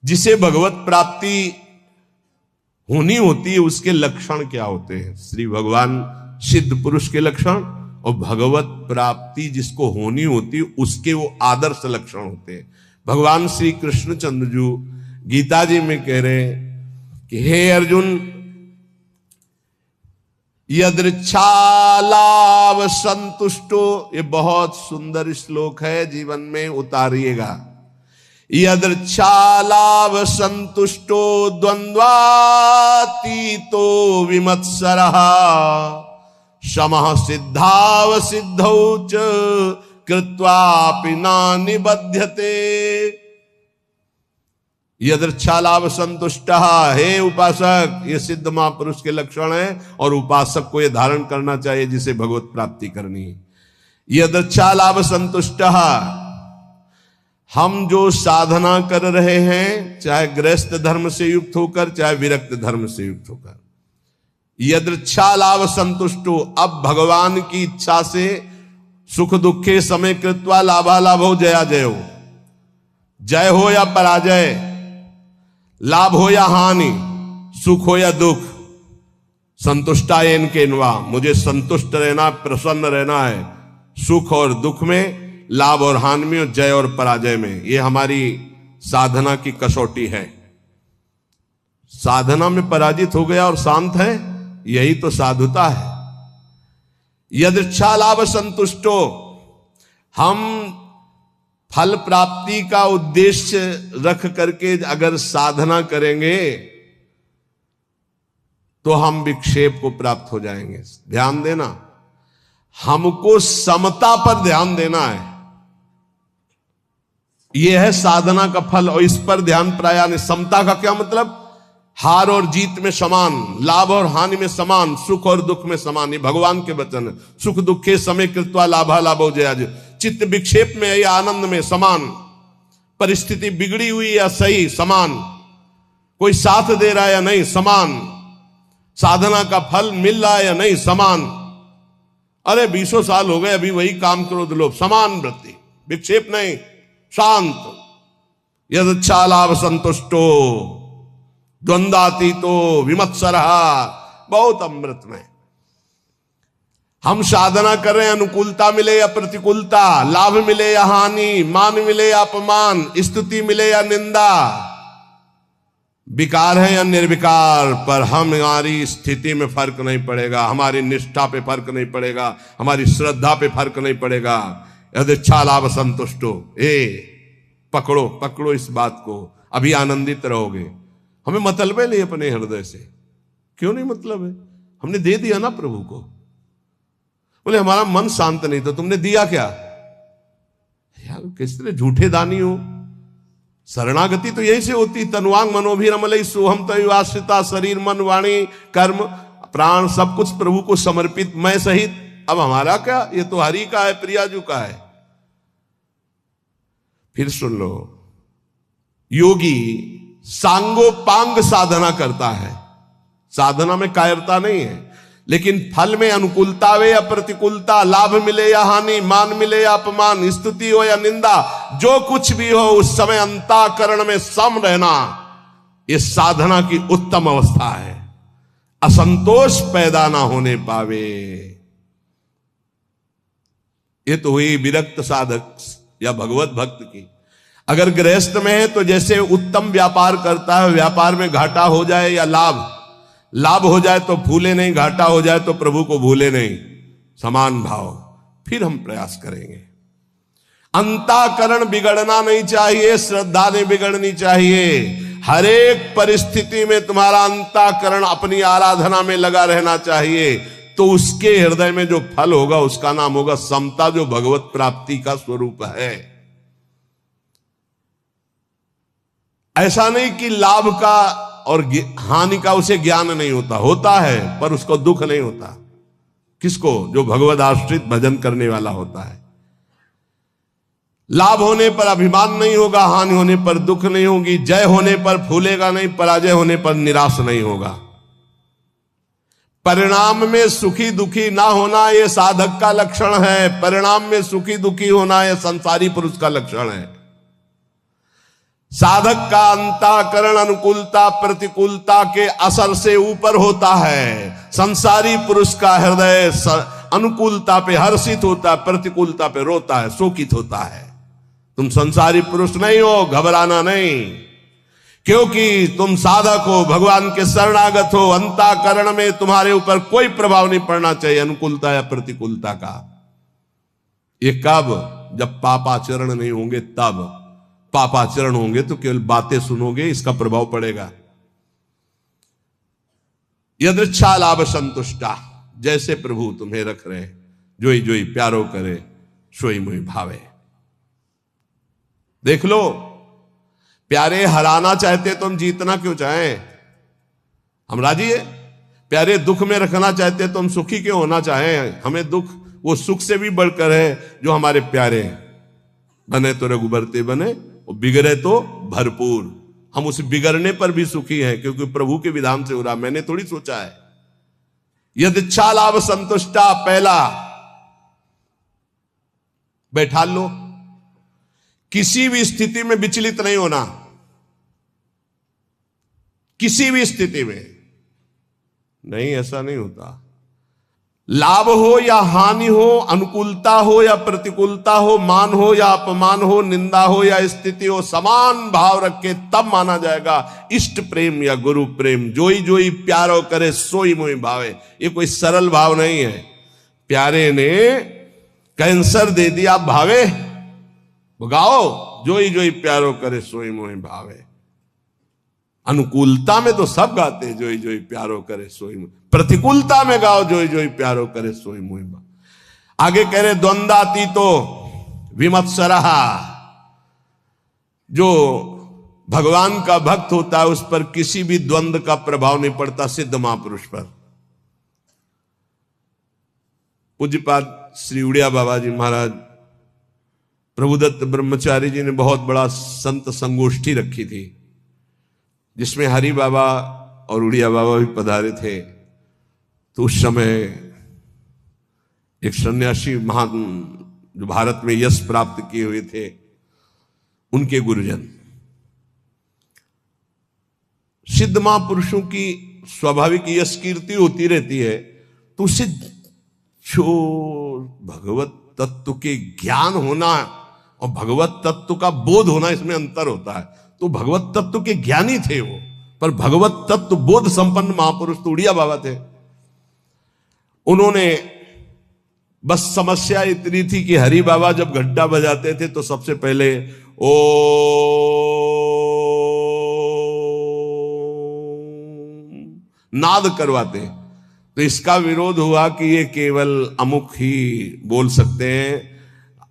जिसे भगवत प्राप्ति होनी होती है उसके लक्षण क्या होते हैं? श्री भगवान सिद्ध पुरुष के लक्षण और भगवत प्राप्ति जिसको होनी होती है उसके वो आदर्श लक्षण होते हैं। भगवान श्री कृष्णचंद्र जी गीता जी में कह रहे हैं कि हे अर्जुन, यदृच्छालाभ संतुष्टो, ये बहुत सुंदर श्लोक है, जीवन में उतारिएगा। यदृच्छालाभ संतुष्टो द्वंद्वातीतो विमत्सरः समः सिद्धाव सिद्धौ च कृत्वापि न निबध्यते। यदृच्छालाभ संतुष्टः, हे उपासक, ये सिद्ध महापुरुष के लक्षण है और उपासक को ये धारण करना चाहिए जिसे भगवत प्राप्ति करनी है। यदृच्छालाभ संतुष्टः, हम जो साधना कर रहे हैं, चाहे गृहस्थ धर्म से युक्त होकर चाहे विरक्त धर्म से युक्त होकर, यदृच्छालाभ संतुष्टो, अब भगवान की इच्छा से सुख दुखे समय कृत्वा लाभालाभो जया जयो, जय हो या पराजय, लाभ हो या हानि, सुख हो या दुख, संतुष्टायन केनवा, मुझे संतुष्ट रहना, प्रसन्न रहना है, सुख और दुख में, लाभ और हानि में, जय और पराजय में। ये हमारी साधना की कसौटी है। साधना में पराजित हो गया और शांत है, यही तो साधुता है। यदृच्छा लाभ संतुष्टो, हम फल प्राप्ति का उद्देश्य रख करके अगर साधना करेंगे तो हम विक्षेप को प्राप्त हो जाएंगे। ध्यान देना, हमको समता पर ध्यान देना है, यह है साधना का फल, और इस पर ध्यान प्राया नहीं। समता का क्या मतलब? हार और जीत में समान, लाभ और हानि में समान, सुख और दुख में समान। ये भगवान के वचन है। सुख दुखे समय कृत्वा लाभा लाभो जया जय, चित्त विक्षेप में या आनंद में समान, परिस्थिति बिगड़ी हुई या सही समान, कोई साथ दे रहा है या नहीं समान, साधना का फल मिल रहा है या नहीं समान। अरे 20 साल हो गए अभी वही काम करो तो लोग, समान वृत्ति, विक्षेप नहीं, शांत। यदच्छा लाभ संतुष्टो द्वंद्वातीतो विमत्सरः, बहुत अमृत में। हम साधना कर रहे हैं, अनुकूलता मिले या प्रतिकूलता, लाभ मिले या हानि, मान मिले या अपमान, स्तुति मिले या निंदा, विकार है या निर्विकार, पर हमारी स्थिति में फर्क नहीं पड़ेगा, हमारी निष्ठा पे फर्क नहीं पड़ेगा, हमारी श्रद्धा पे फर्क नहीं पड़ेगा। यदृच्छा लाभ संतुष्टो, पकड़ो पकड़ो इस बात को, अभी आनंदित रहोगे। हमें मतलब है नहीं अपने हृदय से, क्यों नहीं मतलब है? हमने दे दिया ना प्रभु को। बोले हमारा मन शांत नहीं, तो तुमने दिया क्या? यार किस तरह झूठे दानी हो। शरणागति तो यही से होती, तनुवांग मनोभिरमलई सोहम तयुआश्रिता, शरीर मन वाणी कर्म प्राण सब कुछ प्रभु को समर्पित, मैं सहित। अब हमारा क्या, ये तो हरि का है, प्रियाजू का है। फिर सुन लो, योगी सांगोपांग साधना करता है, साधना में कायरता नहीं है, लेकिन फल में अनुकूलता वे या प्रतिकूलता, लाभ मिले या हानि, मान मिले या अपमान, स्तुति हो या निंदा, जो कुछ भी हो उस समय अंतःकरण में सम रहना, यह साधना की उत्तम अवस्था है। असंतोष पैदा ना होने पावे। ये तो हुई विरक्त साधक या भगवत भक्त की। अगर गृहस्थ में है तो जैसे उत्तम व्यापार करता है, व्यापार में घाटा हो जाए या लाभ हो जाए तो भूले नहीं, घाटा हो जाए तो प्रभु को भूले नहीं, समान भाव। फिर हम प्रयास करेंगे। अंतःकरण बिगड़ना नहीं चाहिए, श्रद्धा नहीं बिगड़नी चाहिए। हर एक परिस्थिति में तुम्हारा अंतःकरण अपनी आराधना में लगा रहना चाहिए, तो उसके हृदय में जो फल होगा उसका नाम होगा समता, जो भगवत प्राप्ति का स्वरूप है। ऐसा नहीं कि लाभ का और हानि का उसे ज्ञान नहीं होता, होता है, पर उसको दुख नहीं होता। किसको? जो भगवद आश्रित भजन करने वाला होता है। लाभ होने पर अभिमान नहीं होगा, हानि होने पर दुख नहीं होगी, जय होने पर फूलेगा नहीं, पराजय होने पर निराश नहीं होगा। परिणाम में सुखी दुखी ना होना यह साधक का लक्षण है, परिणाम में सुखी दुखी होना यह संसारी पुरुष का लक्षण है। साधक का अंतःकरण अनुकूलता प्रतिकूलता के असर से ऊपर होता है। संसारी पुरुष का हृदय अनुकूलता पे हर्षित होता है, प्रतिकूलता पे रोता है, शोकित होता है। तुम संसारी पुरुष नहीं हो, घबराना नहीं, क्योंकि तुम साधक हो, भगवान के शरणागत हो। अंतःकरण में तुम्हारे ऊपर कोई प्रभाव नहीं पड़ना चाहिए अनुकूलता या प्रतिकूलता का। ये कब? जब पापाचरण नहीं होंगे तब। पापाचरण होंगे तो केवल बातें सुनोगे, इसका प्रभाव पड़ेगा। यदृच्छा लाभ संतुष्टा, जैसे प्रभु तुम्हें रख रहे, जोई जोई प्यारो करे सोई मोई भावे। देख लो, प्यारे हराना चाहते तो हम जीतना क्यों चाहें? हम राजी है। प्यारे दुख में रखना चाहते तो हम सुखी क्यों होना चाहें? हमें दुख वो सुख से भी बढ़कर है जो हमारे प्यारे बने तो रघुबरते बने और बिगड़े तो भरपूर। हम उस बिगड़ने पर भी सुखी हैं क्योंकि प्रभु के विधान से हो रहा, मैंने थोड़ी सोचा है। यदिच्छा लाभ संतुष्टा, पहला बैठा लो, किसी भी स्थिति में विचलित नहीं होना, किसी भी स्थिति में नहीं, ऐसा नहीं होता। लाभ हो या हानि हो, अनुकूलता हो या प्रतिकूलता हो, मान हो या अपमान हो, निंदा हो या स्थिति हो, समान भाव रख के तब माना जाएगा इष्ट प्रेम या गुरु प्रेम। जोई जोई प्यारो करे सोई मोई भावे। ये कोई सरल भाव नहीं है। प्यारे ने कैंसर दे दिया भावे, गाओ जोई जोई प्यारो करे सोई मोई भावे। अनुकूलता में तो सब गाते हैं जोई जोई प्यारो करे सोई मोई, प्रतिकूलता में गाओ जोई जोई प्यारो करे सोई मोई। आगे कह रहे द्वंद्वातीतो विमत्सरः, जो भगवान का भक्त होता है उस पर किसी भी द्वंद्व का प्रभाव नहीं पड़ता, सिद्ध महापुरुष पर। पूज्यपाद श्री उड़िया बाबा जी महाराज, प्रभुदत्त ब्रह्मचारी जी ने बहुत बड़ा संत संगोष्ठी रखी थी जिसमें हरि बाबा और उड़िया बाबा भी पधारे थे। तो उस समय एक सन्यासी महान जो भारत में यश प्राप्त किए हुए थे, उनके गुरुजन, सिद्ध महापुरुषों की स्वाभाविक यश कीर्ति होती रहती है, तो उससे जो भगवत तत्व के ज्ञान होना और भगवत तत्व का बोध होना, इसमें अंतर होता है। तो भगवत तत्व के ज्ञानी थे वो, पर भगवत तत्व बोध संपन्न महापुरुष तो उड़िया बाबा थे। उन्होंने बस समस्या इतनी थी कि हरि बाबा जब घंटा बजाते थे तो सबसे पहले ओ नाद करवाते। तो इसका विरोध हुआ कि ये केवल अमुक ही बोल सकते हैं,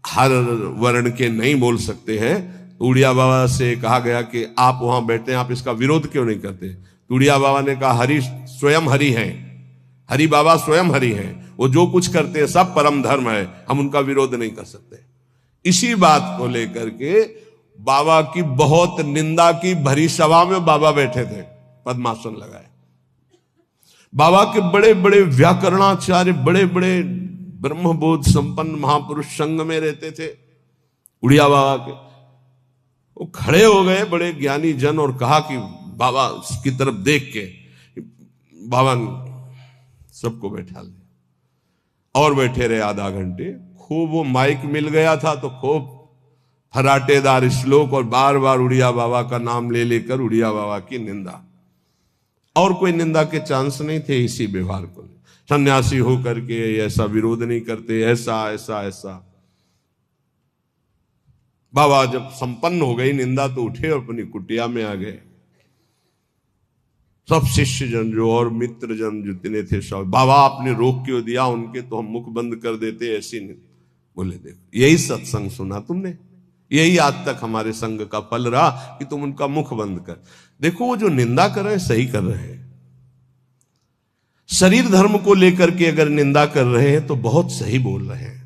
हर वर्ण के नहीं बोल सकते हैं। उड़िया बाबा से कहा गया कि आप वहां बैठते हैं, आप इसका विरोध क्यों नहीं करते? उड़िया बाबा ने कहा हरि स्वयं हरि हैं, हरि बाबा स्वयं हरि हैं, वो जो कुछ करते हैं सब परम धर्म है, हम उनका विरोध नहीं कर सकते। इसी बात को लेकर के बाबा की बहुत निंदा की भरी सभा में बाबा बैठे थे, पद्मासन लगाए। बाबा के बड़े बड़े व्याकरणाचार्य, बड़े बड़े ब्रह्मबोध संपन्न महापुरुष संग में रहते थे उड़िया बाबा के। वो खड़े हो गए बड़े ज्ञानी जन और कहा कि बाबा की तरफ देख के, बाबा सबको बैठा लिया और बैठे रहे आधा घंटे। खूब वो माइक मिल गया था तो खूब फराटेदार श्लोक और बार बार उड़िया बाबा का नाम ले लेकर उड़िया बाबा की निंदा, और कोई निंदा के चांस नहीं थे इसी व्यवहार को। सन्यासी होकर के ऐसा विरोध नहीं करते, ऐसा ऐसा ऐसा। बाबा जब संपन्न हो गई निंदा तो उठे और अपनी कुटिया में आ गए। सब शिष्य जन जो और मित्र जन जितने थे सब, बाबा आपने रोक क्यों दिया उनके, तो हम मुख बंद कर देते, ऐसी नहीं। बोले देखो यही सत्संग सुना तुमने, यही आज तक हमारे संग का फल रहा कि तुम उनका मुख बंद कर। देखो वो जो निंदा कर रहे हैं सही कर रहे हैं, शरीर धर्म को लेकर के अगर निंदा कर रहे हैं तो बहुत सही बोल रहे हैं,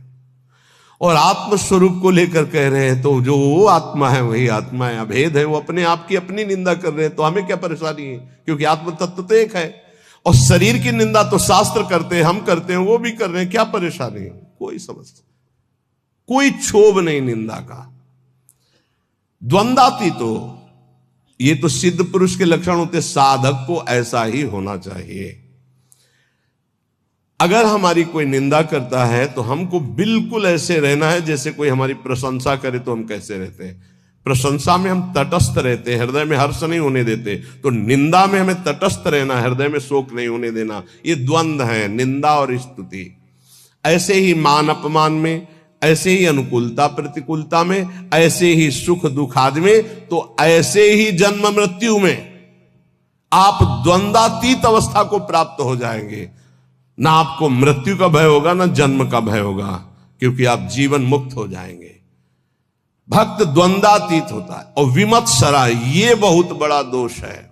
और आत्मस्वरूप को लेकर कह रहे हैं तो जो वो आत्मा है वही आत्मा है, अभेद है, वो अपने आप की अपनी निंदा कर रहे हैं, तो हमें क्या परेशानी है, क्योंकि आत्म तत्व तो एक है। और शरीर की निंदा तो शास्त्र करते हैं, हम करते हैं, वो भी कर रहे हैं, क्या परेशानी है? कोई समस्या, कोई क्षोभ नहीं निंदा का। द्वंद्वातीतो ये तो सिद्ध पुरुष के लक्षण होते, साधक को ऐसा ही होना चाहिए। अगर हमारी कोई निंदा करता है तो हमको बिल्कुल ऐसे रहना है जैसे कोई हमारी प्रशंसा करे तो हम कैसे रहते हैं। प्रशंसा में हम तटस्थ रहते हैं, हृदय में हर्ष नहीं होने देते। तो निंदा में हमें तटस्थ रहना, हृदय में शोक नहीं होने देना। ये द्वंद्व है, निंदा और स्तुति। ऐसे ही मान अपमान में, ऐसे ही अनुकूलता प्रतिकूलता में, ऐसे ही सुख दुख आदि में, तो ऐसे ही जन्म मृत्यु में आप द्वंद्वातीत अवस्था को प्राप्त हो जाएंगे। ना आपको मृत्यु का भय होगा, ना जन्म का भय होगा, क्योंकि आप जीवन मुक्त हो जाएंगे। भक्त द्वंद्वातीत होता है। और विमत्सरा, ये बहुत बड़ा दोष है।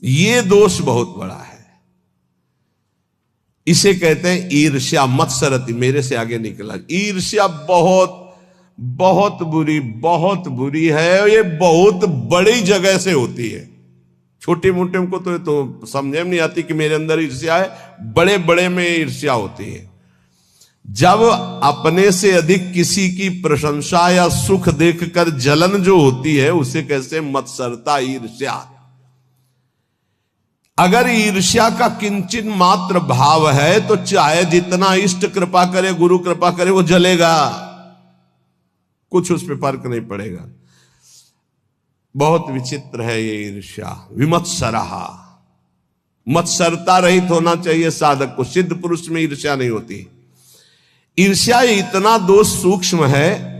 ये दोष बहुत बड़ा है। इसे कहते हैं ईर्ष्या। मत्सरति, मेरे से आगे निकला। ईर्ष्या बहुत बुरी है। और ये बहुत बड़ी जगह से होती है। छोटे मोटे को तो समझ में नहीं आती कि मेरे अंदर ईर्ष्या है। बड़े बड़े में ईर्ष्या होती है। जब अपने से अधिक किसी की प्रशंसा या सुख देखकर जलन जो होती है, उसे कैसे मत्सरता, ईर्ष्या। अगर ईर्ष्या का किंचित मात्र भाव है तो चाहे जितना इष्ट कृपा करे, गुरु कृपा करे, वो जलेगा, कुछ उस पर फर्क नहीं पड़ेगा। बहुत विचित्र है ये ईर्ष्या। विमत्सरहा, मत्सरता रहित होना चाहिए साधक को। सिद्ध पुरुष में ईर्ष्या नहीं होती। ईर्ष्या इतना दोष सूक्ष्म है।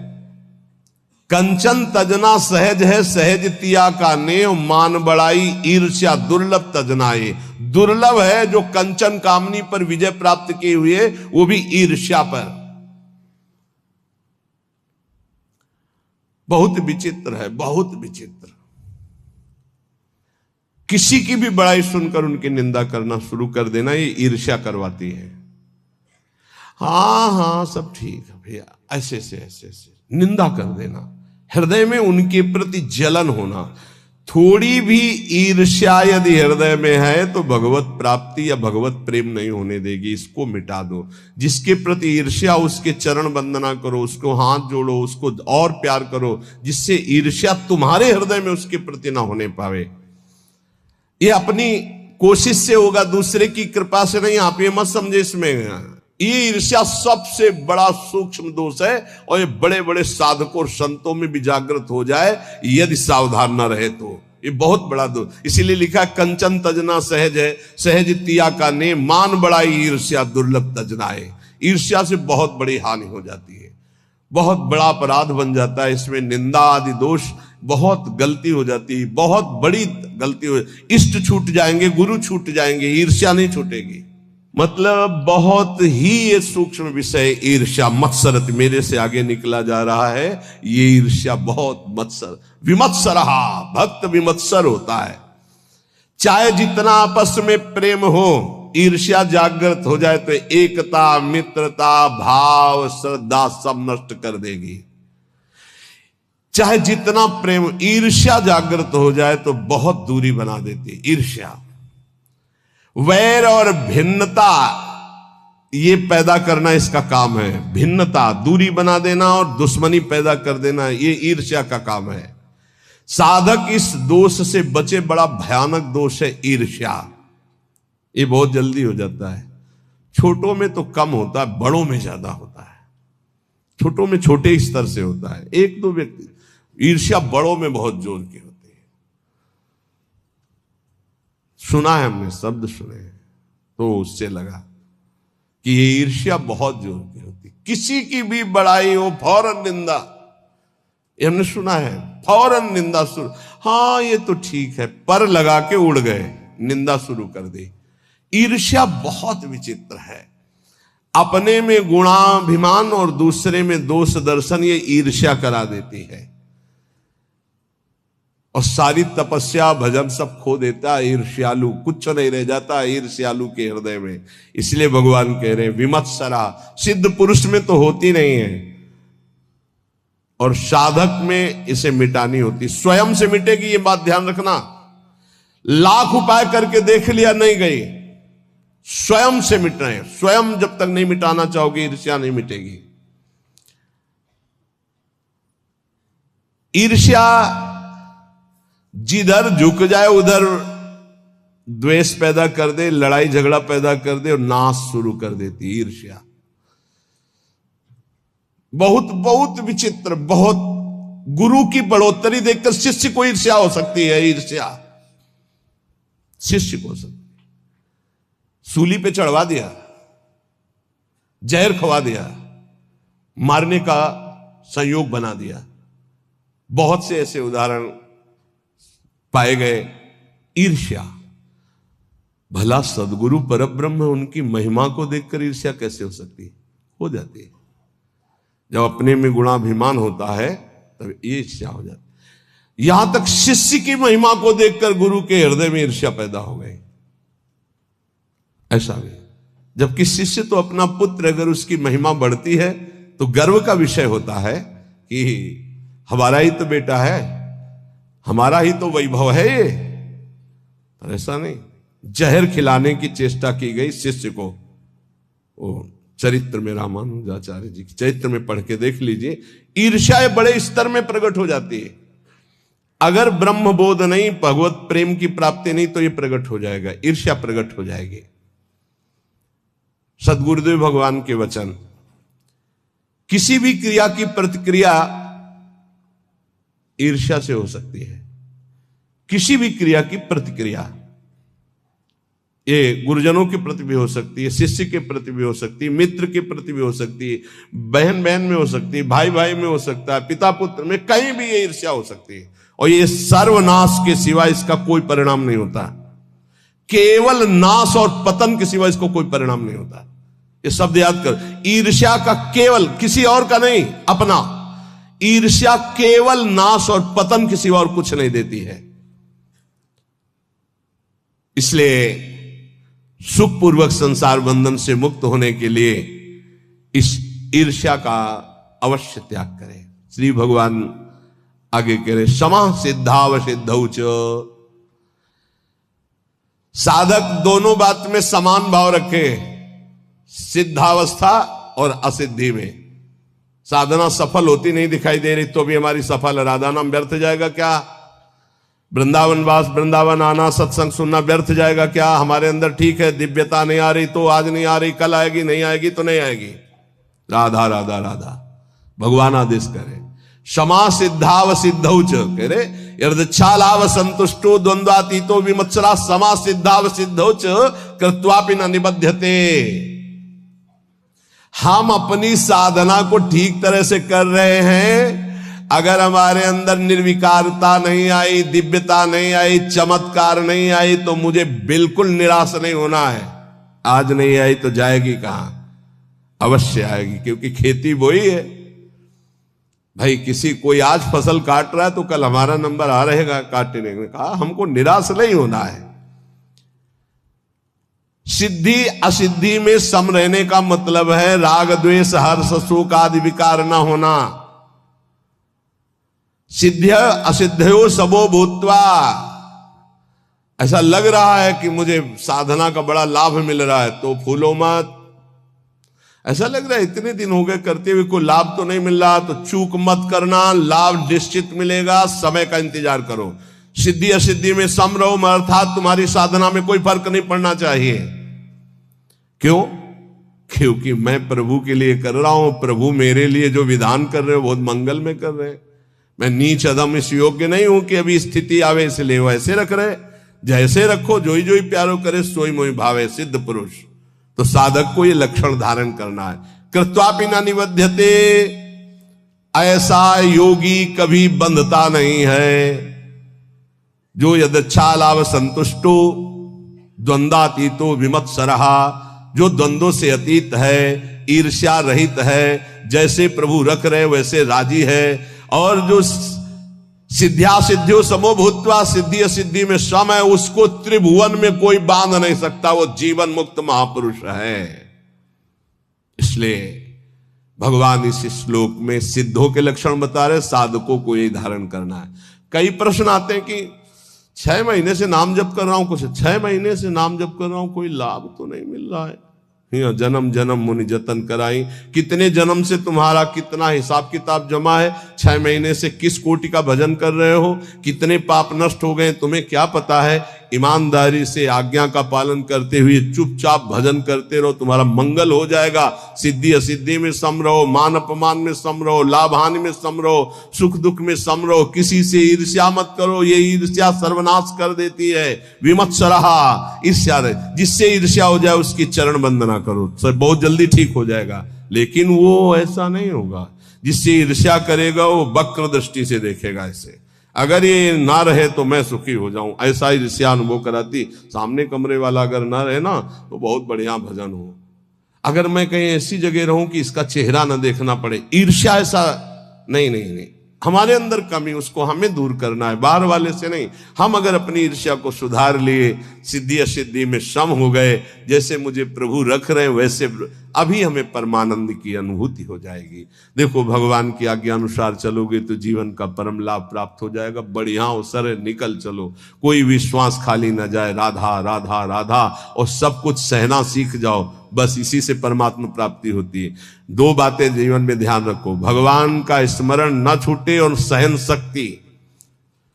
कंचन तजना सहज है, सहज तिया का नेव, मान बड़ाई ईर्ष्या दुर्लभ तजनाए। दुर्लभ है जो कंचन कामनी पर विजय प्राप्त किए हुए, वो भी ईर्ष्या पर। बहुत विचित्र है, बहुत विचित्र। किसी की भी बड़ाई सुनकर उनकी निंदा करना शुरू कर देना, ये ईर्ष्या करवाती है। हाँ सब ठीक है भैया, ऐसे निंदा कर देना, हृदय में उनके प्रति जलन होना। थोड़ी भी ईर्ष्या यदि हृदय में है तो भगवत प्राप्ति या भगवत प्रेम नहीं होने देगी। इसको मिटा दो। जिसके प्रति ईर्ष्या, उसके चरण वंदना करो, उसको हाथ जोड़ो, उसको और प्यार करो, जिससे ईर्ष्या तुम्हारे हृदय में उसके प्रति ना होने पावे। ये अपनी कोशिश से होगा, दूसरे की कृपा से नहीं। आप ये मत समझे इसमें। ये ईर्ष्या सबसे बड़ा सूक्ष्म दोष है। और ये बड़े बड़े साधकों और संतों में भी जागृत हो जाए यदि सावधान न रहे तो ये बहुत बड़ा दोष। इसीलिए लिखा कंचन तजना सहज है, सहज तिया का ने, मान बड़ाई ईर्ष्या दुर्लभ तजनाए। ईर्ष्या से बहुत बड़ी हानि हो जाती है, बहुत बड़ा अपराध बन जाता है। इसमें निंदा आदि दोष, बहुत गलती हो जाती है, बहुत बड़ी गलती हो। इष्ट छूट जाएंगे, गुरु छूट जाएंगे, ईर्ष्या नहीं छूटेगी। मतलब बहुत ही ये सूक्ष्म विषय ईर्ष्या। मत्सरत, मेरे से आगे निकला जा रहा है। ये ईर्ष्या बहुत मत्सर, विमत्सरहा, भक्त विमत्सर होता है। चाहे जितना आपस में प्रेम हो, ईर्ष्या जागृत हो जाए तो एकता, मित्रता, भाव, श्रद्धा सब नष्ट कर देगी। चाहे जितना प्रेम, ईर्ष्या जागृत हो जाए तो बहुत दूरी बना देती ईर्ष्या। वैर और भिन्नता ये पैदा करना इसका काम है। भिन्नता, दूरी बना देना और दुश्मनी पैदा कर देना, ये ईर्ष्या का काम है। साधक इस दोष से बचे। बड़ा भयानक दोष है ईर्ष्या। ये बहुत जल्दी हो जाता है। छोटों में तो कम होता है, बड़ों में ज्यादा होता है। छोटों में छोटे स्तर से होता है, एक दो व्यक्ति। ईर्ष्या बड़ों में बहुत जोर की होती है। सुना है हमने, शब्द सुने हैं, तो उससे लगा कि ये ईर्ष्या बहुत जोर की होती। किसी की भी बड़ाई हो, फौरन निंदा। ये हमने सुना है, फौरन निंदा शुरू। हाँ ये तो ठीक है, पर लगा के उड़ गए, निंदा शुरू कर दी। ईर्ष्या बहुत विचित्र है। अपने में गुणाभिमान और दूसरे में दोष दर्शन, ये ईर्ष्या करा देती है। और सारी तपस्या भजन सब खो देता है ईर्ष्यालु। कुछ नहीं रह जाता ईर्ष्यालु के हृदय में। इसलिए भगवान कह रहे हैं विमत्सरा। सिद्ध पुरुष में तो होती नहीं है, और साधक में इसे मिटानी होती। स्वयं से मिटेगी, ये बात ध्यान रखना। लाख उपाय करके देख लिया, नहीं गई। स्वयं से मिट रहे हैं। स्वयं जब तक नहीं मिटाना चाहोगे, ईर्ष्या नहीं मिटेगी। ईर्ष्या जिधर झुक जाए उधर द्वेष पैदा कर दे, लड़ाई झगड़ा पैदा कर दे और नाश शुरू कर देती ईर्ष्या। बहुत बहुत विचित्र, बहुत गुरु की बढ़ोतरी देखकर शिष्य को ईर्ष्या हो सकती है। ईर्ष्या शिष्य को हो सकती, सूली पे चढ़वा दिया, जहर खवा दिया, मारने का संयोग बना दिया। बहुत से ऐसे उदाहरण पाए गए। ईर्ष्या, भला सदगुरु परब्रह्म उनकी महिमा को देखकर ईर्ष्या कैसे हो सकती है? हो जाती है। जब अपने में गुणाभिमान होता है तब ईर्ष्या हो जाती है। यहां तक शिष्य की महिमा को देखकर गुरु के हृदय में ईर्ष्या पैदा हो गई। ऐसा भी, जबकि शिष्य तो अपना पुत्र, अगर उसकी महिमा बढ़ती है तो गर्व का विषय होता है कि हमारा ही तो बेटा है, हमारा ही तो वैभव है ये। पर ऐसा नहीं, जहर खिलाने की चेष्टा की गई शिष्य को। वो चरित्र में, रामानुजाचार्य जी के चरित्र में पढ़ के देख लीजिए। ईर्ष्या बड़े स्तर में प्रकट हो जाती है। अगर ब्रह्म बोध नहीं, भगवत प्रेम की प्राप्ति नहीं, तो ये प्रकट हो जाएगा, ईर्ष्या प्रकट हो जाएगी। सदगुरुदेव भगवान के वचन, किसी भी क्रिया की प्रतिक्रिया ईर्ष्या से हो सकती है। किसी भी क्रिया की प्रतिक्रिया, ये गुरुजनों के प्रति भी हो सकती है, शिष्य के प्रति भी हो सकती है, मित्र के प्रति भी हो सकती है, बहन बहन में हो सकती है, भाई भाई में हो सकता है, पिता पुत्र में, कहीं भी ये ईर्ष्या हो सकती है। और ये सर्वनाश के सिवा इसका कोई परिणाम नहीं होता। केवल नाश और पतन के सिवा इसको कोई परिणाम नहीं होता। ये शब्द याद कर, ईर्ष्या का केवल, किसी और का नहीं, अपना। ईर्ष्या केवल नाश और पतन के सिवा और कुछ नहीं देती है। इसलिए सुखपूर्वक संसार बंधन से मुक्त होने के लिए इस ईर्ष्या का अवश्य त्याग करें। श्री भगवान आगे कह रहे, क्षमा सिद्धाव सिद्धौच। साधक दोनों बात में समान भाव रखे, सिद्धावस्था और असिद्धि में। साधना सफल होती नहीं दिखाई दे रही तो भी हमारी सफल, राधा नाम व्यर्थ जाएगा क्या? वृंदावन वास, वृंदावन आना, सत्संग सुनना व्यर्थ जाएगा क्या? हमारे अंदर ठीक है, दिव्यता नहीं आ रही तो आज नहीं आ रही, कल आएगी, नहीं आएगी तो नहीं आएगी। राधा राधा राधा, भगवान आदेश करे। क्षमा सिद्धाव सिद्धौच, कह रहे यदच्छा लाभ संतुष्टो द्वंद्वातीतो विमत्सरा, समा सिद्धाव सिद्धौच कृत्वापि न निबध्यते। हम अपनी साधना को ठीक तरह से कर रहे हैं, अगर हमारे अंदर निर्विकारता नहीं आई, दिव्यता नहीं आई, चमत्कार नहीं आई, तो मुझे बिल्कुल निराश नहीं होना है। आज नहीं आई तो जाएगी कहां? अवश्य आएगी, क्योंकि खेती वही है भाई। किसी कोई आज फसल काट रहा है तो कल हमारा नंबर आ रहेगा काटने का। कहा हमको निराश नहीं होना है। सिद्धि असिद्धि में सम रहने का मतलब है राग द्वेष हर्ष शोक आदि विकार न होना। सिद्ध असिद्धयो सबो भूत्वा। ऐसा लग रहा है कि मुझे साधना का बड़ा लाभ मिल रहा है तो फूलो मत। ऐसा लग रहा है इतने दिन हो गए करते हुए कोई लाभ तो नहीं मिल रहा, तो चूक मत करना, लाभ निश्चित मिलेगा, समय का इंतजार करो। सिद्धि असिद्धि में सम रहो, अर्थात तुम्हारी साधना में कोई फर्क नहीं पड़ना चाहिए। क्यों? क्योंकि मैं प्रभु के लिए कर रहा हूं, प्रभु मेरे लिए जो विधान कर रहे हो बहुत मंगल में कर रहे हैं। मैं नीच अधम इस योग्य नहीं हूं कि अभी स्थिति आवे इसलिए वैसे रख रहे। जैसे रखो, जोई जोई प्यारो करे सोई मोई भावे, सिद्ध पुरुष। तो साधक को ये लक्षण धारण करना है। कृत्वापि न निबध्यते, ऐसा योगी कभी बंधता नहीं है। जो यदच्छा लाभ संतुष्टो द्वंद्वातीतो विमत्सरहा, जो द्वंद्वों से अतीत है, ईर्ष्या रहित है, जैसे प्रभु रख रहे वैसे राजी है। और जो सिद्ध्या सिद्धियों समो भूत्वा, सिद्धि असिद्धि में सम है, उसको त्रिभुवन में कोई बांध नहीं सकता। वो जीवन मुक्त महापुरुष है। इसलिए भगवान इस श्लोक में सिद्धों के लक्षण बता रहे, साधकों को यही धारण करना है। कई प्रश्न आते हैं कि 6 महीने से नाम जप कर रहा हूं, कुछ 6 महीने से नाम जप कर रहा हूं, कोई लाभ तो नहीं मिल रहा है। जन्म जन्म मुनि जतन कराई। कितने जन्म से तुम्हारा कितना हिसाब किताब जमा है, 6 महीने से किस कोटि का भजन कर रहे हो, कितने पाप नष्ट हो गए तुम्हें क्या पता है। ईमानदारी से आज्ञा का पालन करते हुए चुपचाप भजन करते रहो, तुम्हारा मंगल हो जाएगा। सिद्धि असिद्धि में सम रहो, मान अपमान में सम रहो, लाभ हानि में सम रहो, सुख दुख में सम रहो। किसी से ईर्ष्या मत करो, ये ईर्ष्या सर्वनाश कर देती है। विमत्सरहा, ईर्ष्या जिससे ईर्ष्या हो जाए उसकी चरण वंदना करो, सर बहुत जल्दी ठीक हो जाएगा। लेकिन वो ऐसा नहीं होगा, जिससे ईर्ष्या करेगा वो वक्र दृष्टि से देखेगा ऐसे। अगर ये ना रहे तो मैं सुखी हो जाऊं, ऐसा ईर्ष्या अनुभव कराती। सामने कमरे वाला अगर ना रहे ना तो बहुत बढ़िया भजन हो। अगर मैं कहीं ऐसी जगह रहूं कि इसका चेहरा ना देखना पड़े, ईर्ष्या ऐसा नहीं, हमारे अंदर कमी, उसको हमें दूर करना है, बाहर वाले से नहीं। हम अगर अपनी ईर्ष्या को सुधार लिए, सिद्धि असिद्धि में सम हो गए, जैसे मुझे प्रभु रख रहे हैं वैसे अभी हमें परमानंद की अनुभूति हो जाएगी। देखो भगवान की आज्ञा अनुसार चलोगे तो जीवन का परम लाभ प्राप्त हो जाएगा। बढ़िया अवसर है, निकल चलो, कोई विश्वास खाली न जाए। राधा राधा राधा, और सब कुछ सहना सीख जाओ, बस इसी से परमात्मा प्राप्ति होती है। 2 बातें जीवन में ध्यान रखो, भगवान का स्मरण न छूटे और सहन शक्ति।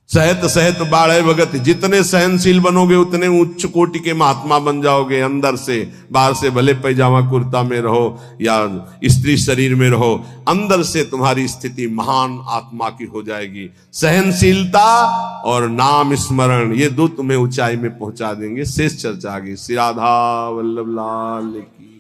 सहत सहत बाढ़े भगत, जितने सहनशील बनोगे उतने उच्च कोटि के महात्मा बन जाओगे। अंदर से, बाहर से भले पैजामा कुर्ता में रहो या स्त्री शरीर में रहो, अंदर से तुम्हारी स्थिति महान आत्मा की हो जाएगी। सहनशीलता और नाम स्मरण, ये 2 तुम्हें ऊंचाई में पहुंचा देंगे। शेष चर्चा आगे। श्री राधा वल्लभ लाल की।